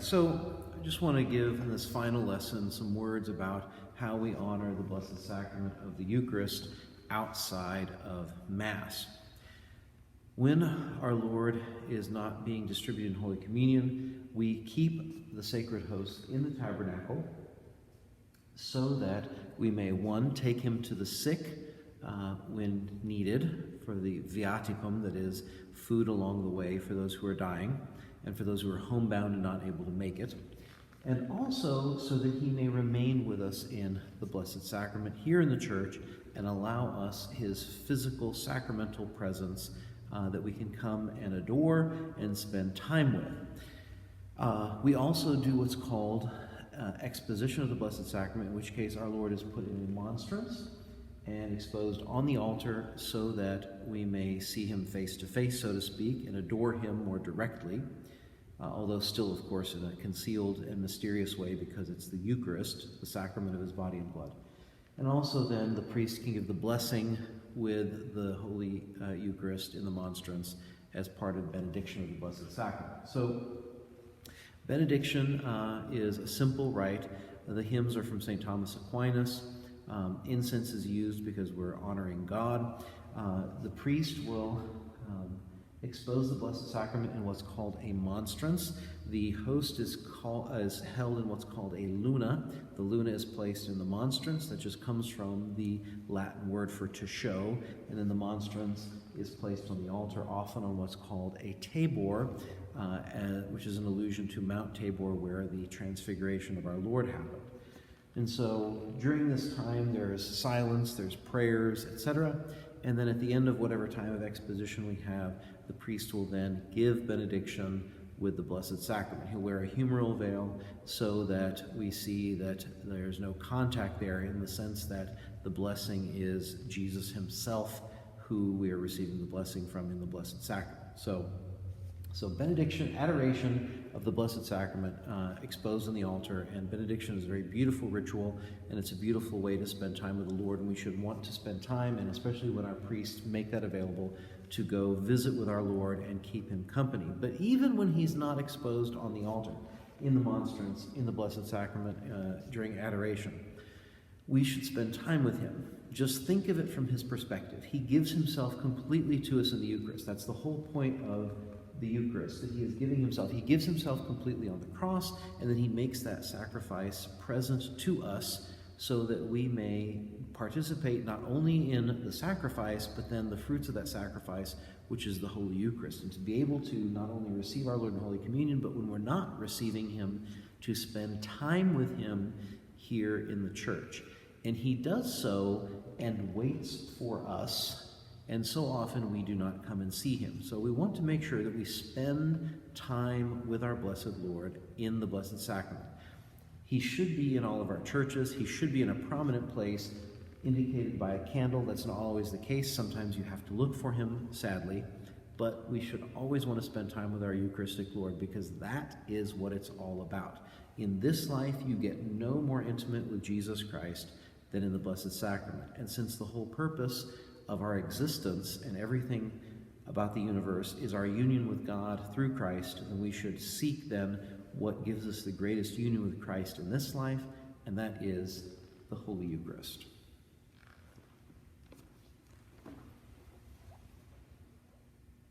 So I just want to give in this final lesson some words about how we honor the Blessed Sacrament of the Eucharist outside of Mass. When our Lord is not being distributed in Holy Communion, we keep the sacred host in the tabernacle so that we may, one, take him to the sick when needed for the viaticum, that is, food along the way for those who are dying and for those who are homebound and not able to make it, and also so that he may remain with us in the Blessed Sacrament here in the church and allow us his physical sacramental presence that we can come and adore and spend time with. We also do what's called Exposition of the Blessed Sacrament, in which case our Lord is put in a monstrance and exposed on the altar so that we may see him face to face, so to speak, and adore him more directly, although still, of course, in a concealed and mysterious way because it's the Eucharist, the sacrament of his body and blood. And also then the priest can give the blessing with the Holy Eucharist in the monstrance as part of the benediction of the Blessed Sacrament. So benediction is a simple rite. The hymns are from St. Thomas Aquinas. Incense is used because we're honoring God. The priest will expose the Blessed Sacrament in what's called a monstrance. The host is held in what's called a luna. The luna is placed in the monstrance. That just comes from the Latin word for to show. And then the monstrance is placed on the altar, often on what's called a tabor, which is an allusion to Mount Tabor, where the transfiguration of our Lord happened. And so during this time, there's silence, there's prayers, etc. And then at the end of whatever time of exposition we have, the priest will then give benediction with the Blessed Sacrament. He'll wear a humeral veil so that we see that there's no contact there, in the sense that the blessing is Jesus himself, who we are receiving the blessing from in the Blessed Sacrament. So benediction, adoration of the Blessed Sacrament exposed on the altar, and benediction is a very beautiful ritual, and it's a beautiful way to spend time with the Lord, and we should want to spend time, and especially when our priests make that available, to go visit with our Lord and keep him company. But even when he's not exposed on the altar, in the monstrance, in the Blessed Sacrament, during adoration, we should spend time with him. Just think of it from his perspective. He gives himself completely to us in the Eucharist. That's the whole point of the Eucharist, that he is giving himself. He gives himself completely on the cross, and then he makes that sacrifice present to us so that we may participate not only in the sacrifice, but then the fruits of that sacrifice, which is the Holy Eucharist. And to be able to not only receive our Lord in Holy Communion, but when we're not receiving him, to spend time with him here in the church. And he does so and waits for us, and so often we do not come and see him. So we want to make sure that we spend time with our blessed Lord in the Blessed Sacrament. He should be in all of our churches. He should be in a prominent place, indicated by a candle. That's not always the case. Sometimes you have to look for him, sadly. But we should always want to spend time with our Eucharistic Lord, because that is what it's all about. In this life, you get no more intimate with Jesus Christ than in the Blessed Sacrament. And since the whole purpose of our existence and everything about the universe is our union with God through Christ, and we should seek then what gives us the greatest union with Christ in this life, and that is the Holy Eucharist.